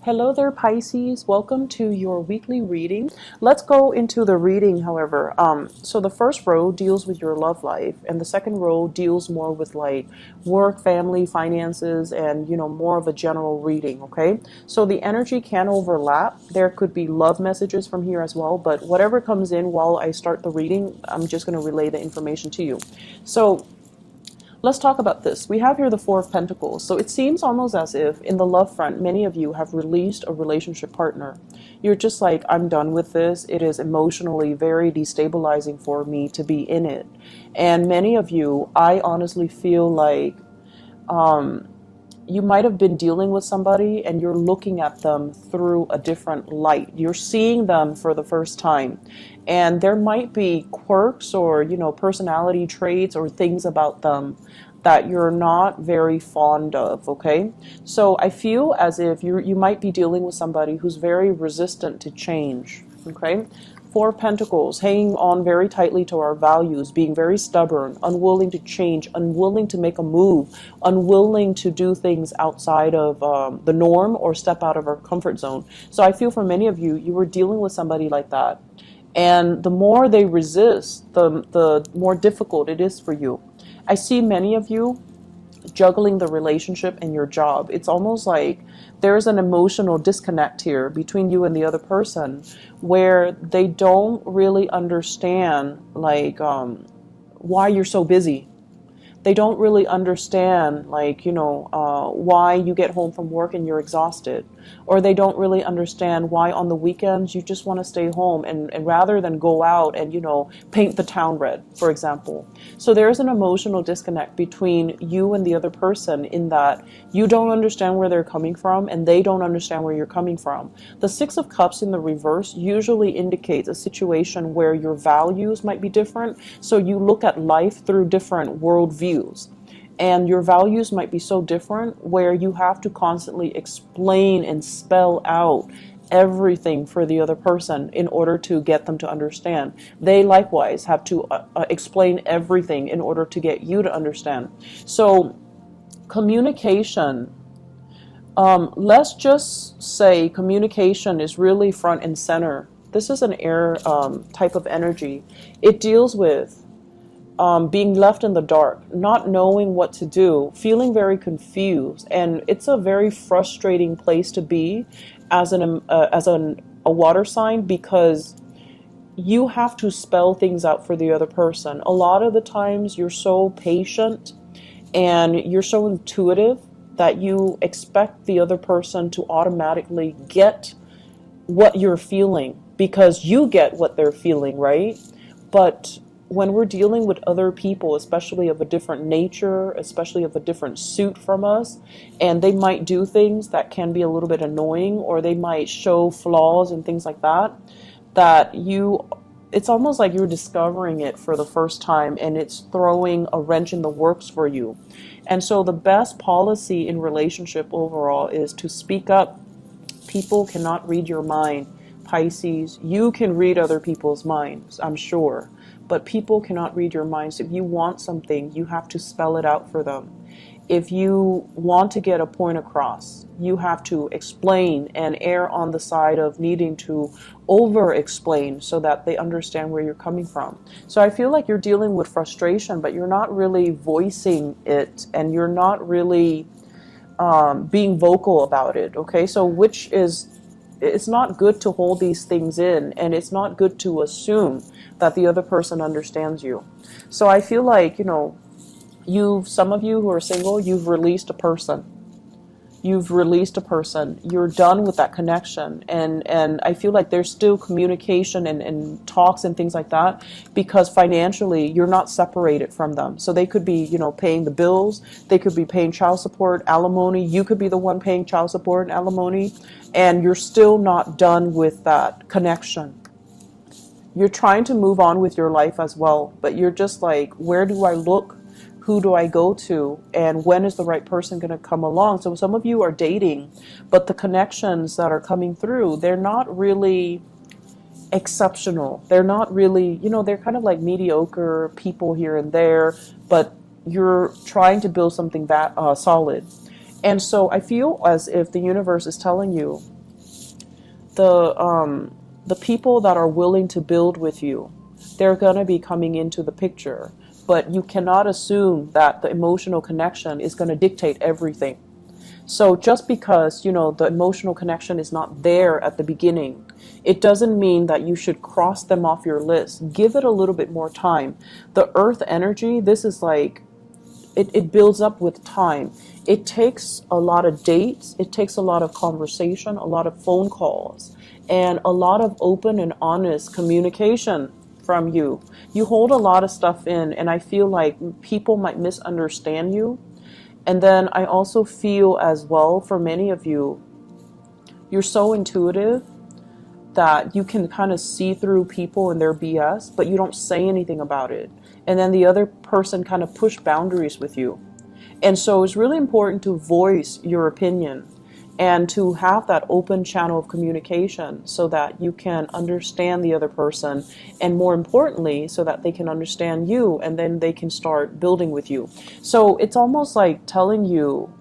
Hello there, Pisces. Welcome to your weekly reading. Let's go into the reading, however. So the first row deals with your love life, and the second row deals more with like work, family, finances, and more of a general reading, okay? So the energy can overlap. There could be love messages from here as well, but whatever comes in while I start the reading, I'm just going to relay the information to you. So let's talk about this. We have here the Four of Pentacles. So it seems almost as if in the love front, many of you have released a relationship partner. You're just like, I'm done with this. It is emotionally very destabilizing for me to be in it. And many of you, I honestly feel like you might have been dealing with somebody and you're looking at them through a different light. You're seeing them for the first time. And there might be quirks or, personality traits or things about them that you're not very fond of, okay? So I feel as if you might be dealing with somebody who's very resistant to change, okay? Four of Pentacles, hanging on very tightly to our values, being very stubborn, unwilling to change, unwilling to make a move, unwilling to do things outside of the norm or step out of our comfort zone. So I feel for many of you, you were dealing with somebody like that. And the more they resist, the more difficult it is for you. I see many of you juggling the relationship and your job. It's almost like there's an emotional disconnect here between you and the other person where they don't really understand like why you're so busy. They don't really understand like why you get home from work and you're exhausted, or they don't really understand why on the weekends you just want to stay home and rather than go out and paint the town red, for example. So there's an emotional disconnect between you and the other person in that you don't understand where they're coming from and they don't understand where you're coming from. The Six of Cups in the reverse usually indicates a situation where your values might be different, so you look at life through different worldviews. And your values might be so different where you have to constantly explain and spell out everything for the other person in order to get them to understand. They likewise have to explain everything in order to get you to understand. So communication, let's just say communication is really front and center. This is an air type of energy. It deals with being left in the dark, not knowing what to do, feeling very confused, and it's a very frustrating place to be as a water sign, because you have to spell things out for the other person. A lot of the times you're so patient and you're so intuitive that you expect the other person to automatically get what you're feeling because you get what they're feeling, right? But when we're dealing with other people, especially of a different nature, especially of a different suit from us, and they might do things that can be a little bit annoying, or they might show flaws and things like that, it's almost like you're discovering it for the first time and it's throwing a wrench in the works for you. And so the best policy in relationship overall is to speak up. People cannot read your mind, Pisces. You can read other people's minds, I'm sure. But people cannot read your minds. If you want something, you have to spell it out for them. If you want to get a point across, you have to explain and err on the side of needing to over-explain so that they understand where you're coming from. So I feel like you're dealing with frustration, but you're not really voicing it, and you're not really being vocal about it, okay? So it's not good to hold these things in, and it's not good to assume that the other person understands you. So I feel like, some of you who are single, you've released a person. You've released a person. You're done with that connection. And I feel like there's still communication and talks and things like that, because financially you're not separated from them. So they could be, paying the bills. They could be paying child support, alimony. You could be the one paying child support and alimony. And you're still not done with that connection. You're trying to move on with your life as well, but you're just like, where do I look? Who do I go to? And when is the right person going to come along? So some of you are dating, but the connections that are coming through, they're not really exceptional. They're not really, they're kind of like mediocre people here and there, but you're trying to build something solid. And so I feel as if the universe is telling you the people that are willing to build with you, they're going to be coming into the picture. But you cannot assume that the emotional connection is going to dictate everything. So just because, the emotional connection is not there at the beginning, it doesn't mean that you should cross them off your list. Give it a little bit more time. The earth energy, this is like, it builds up with time. It takes a lot of dates. It takes a lot of conversation, a lot of phone calls, and a lot of open and honest communication from you. You hold a lot of stuff in, and I feel like people might misunderstand you. And then I also feel as well, for many of you, you're so intuitive that you can kind of see through people and their BS, but you don't say anything about it. And then the other person kind of push boundaries with you. And so it's really important to voice your opinion and to have that open channel of communication so that you can understand the other person, and more importantly, so that they can understand you, and then they can start building with you. So it's almost like telling you,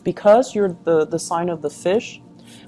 because you're the sign of the fish,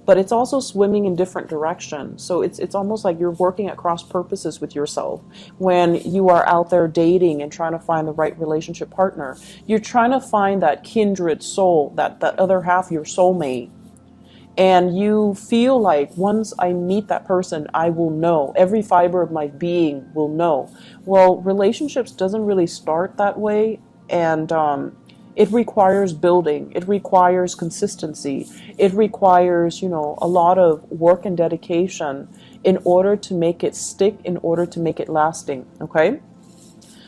but it's also swimming in different directions. So it's almost like you're working at cross purposes with yourself when you are out there dating and trying to find the right relationship partner. You're trying to find that kindred soul, that other half, your soulmate. And you feel like once I meet that person, I will know. Every fiber of my being will know. Well, relationships doesn't really start that way. And it requires building. It requires consistency. It requires, a lot of work and dedication in order to make it stick, in order to make it lasting. Okay?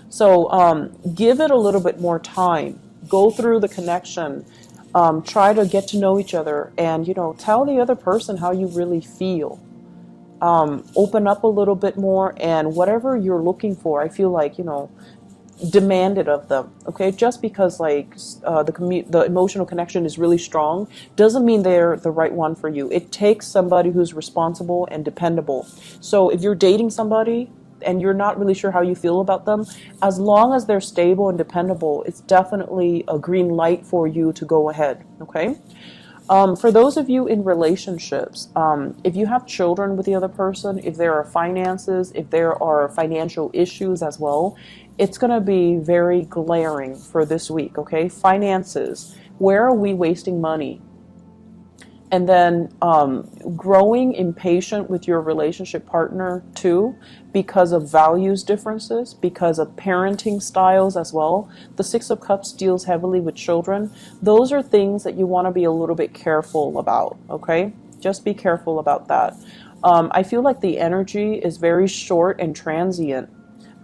So give it a little bit more time. Go through the connection. Try to get to know each other, and, tell the other person how you really feel. Open up a little bit more, and whatever you're looking for, I feel like, demand it of them. Okay, just because the emotional connection is really strong doesn't mean they're the right one for you. It takes somebody who's responsible and dependable. So if you're dating somebody and you're not really sure how you feel about them, as long as they're stable and dependable, it's definitely a green light for you to go ahead. Okay. For those of you in relationships, if you have children with the other person, if there are finances, if there are financial issues as well, it's going to be very glaring for this week, okay? Finances, where are we wasting money? And then growing impatient with your relationship partner too, because of values differences, because of parenting styles as well. The Six of Cups deals heavily with children. Those are things that you want to be a little bit careful about, okay? Just be careful about that. I feel like the energy is very short and transient,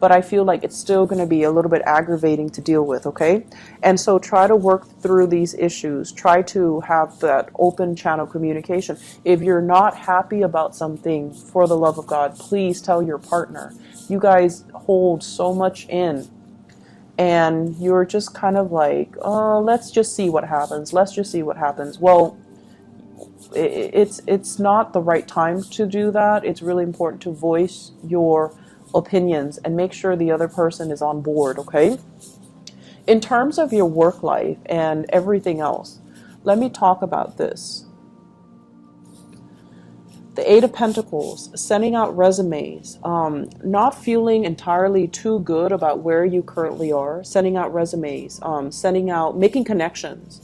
but I feel like it's still going to be a little bit aggravating to deal with, okay? And so try to work through these issues. Try to have that open channel communication. If you're not happy about something, for the love of God, please tell your partner. You guys hold so much in, and you're just kind of like, oh, let's just see what happens. Let's just see what happens. Well, it's not the right time to do that. It's really important to voice your opinions and make sure the other person is on board, okay? In terms of your work life and everything else, let me talk about this. The Eight of Pentacles, sending out resumes, not feeling entirely too good about where you currently are, sending out resumes, making connections.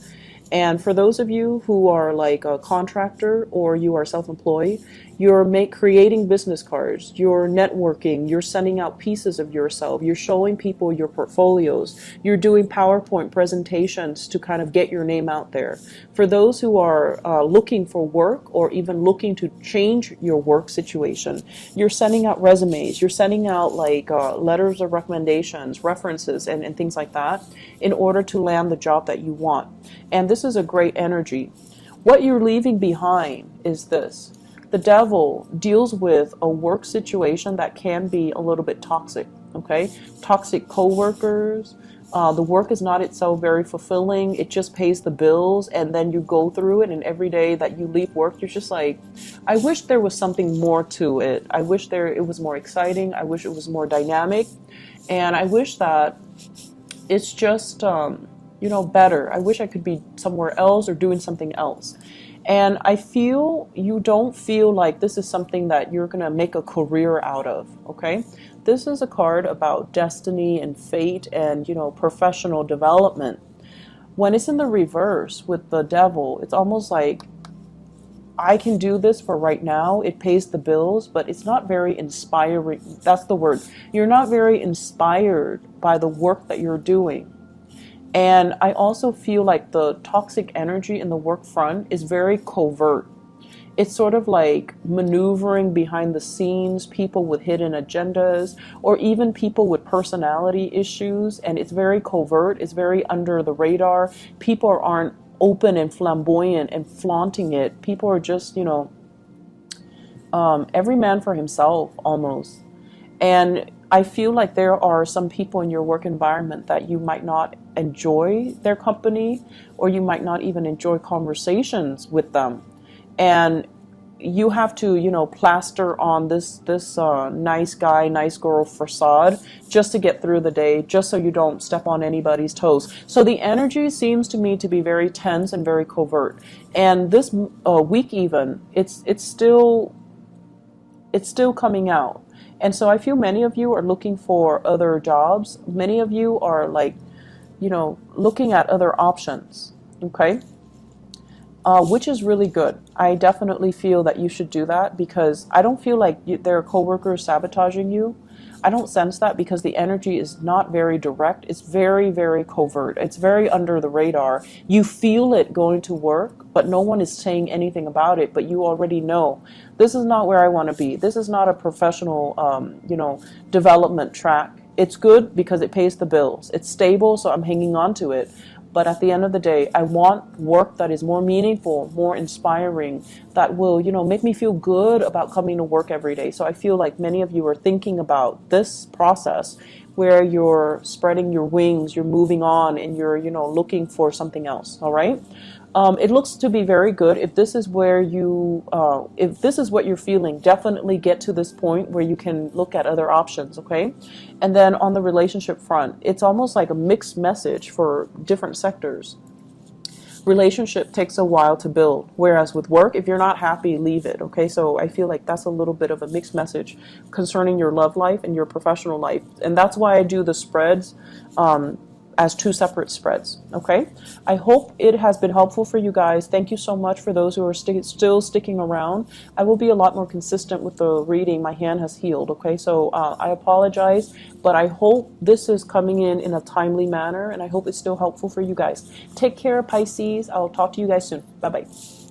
And for those of you who are like a contractor or you are self-employed, you're creating business cards, you're networking, you're sending out pieces of yourself, you're showing people your portfolios, you're doing PowerPoint presentations to kind of get your name out there. For those who are looking for work or even looking to change your work situation, you're sending out resumes, you're sending out letters of recommendations, references, and things like that in order to land the job that you want. And this is a great energy. What you're leaving behind is this. The devil deals with a work situation that can be a little bit toxic, okay? Toxic coworkers. The work is not itself very fulfilling. It just pays the bills, and then you go through it, and every day that you leave work, you're just like, I wish there was something more to it. I wish it was more exciting. I wish it was more dynamic. And I wish that it's just you know, better. I wish I could be somewhere else or doing something else. And I feel you don't feel like this is something that you're going to make a career out of, okay? This is a card about destiny and fate and, you know, professional development. When it's in the reverse with the devil, it's almost like I can do this for right now. It pays the bills, but it's not very inspiring. That's the word. You're not very inspired by the work that you're doing. And I also feel like the toxic energy in the work front is very covert. It's sort of like maneuvering behind the scenes, people with hidden agendas, or even people with personality issues. And it's very covert. It's very under the radar. People aren't open and flamboyant and flaunting it. People are just, you know, every man for himself almost. And I feel like there are some people in your work environment that you might not enjoy their company, or you might not even enjoy conversations with them. And you have to, you know, plaster on this nice guy, nice girl facade just to get through the day, just so you don't step on anybody's toes. So the energy seems to me to be very tense and very covert. And this week even, it's still coming out. And so I feel many of you are looking for other jobs. Many of you are like, you know, looking at other options, okay? Which is really good. I definitely feel that you should do that, because I don't feel like there are coworkers sabotaging you. I don't sense that, because the energy is not very direct. It's very, very covert. It's very under the radar. You feel it going to work, but no one is saying anything about it. But you already know, this is not where I want to be. This is not a professional, you know, development track. It's good because it pays the bills. It's stable, so I'm hanging on to it. But at the end of the day, I want work that is more meaningful, more inspiring, that will, you know, make me feel good about coming to work every day. So I feel like many of you are thinking about this process where you're spreading your wings, you're moving on, and you're, you know, looking for something else. All right. It looks to be very good. If this is where you, if this is what you're feeling, definitely get to this point where you can look at other options, okay? And then on the relationship front, it's almost like a mixed message for different sectors. Relationship takes a while to build, whereas with work, if you're not happy, leave it, okay? So I feel like that's a little bit of a mixed message concerning your love life and your professional life. And that's why I do the spreads as two separate spreads, okay? I hope it has been helpful for you guys. Thank you so much for those who are still sticking around. I will be a lot more consistent with the reading. My hand has healed, okay? So I apologize, but I hope this is coming in a timely manner, and I hope it's still helpful for you guys. Take care, Pisces. I'll talk to you guys soon. Bye-bye.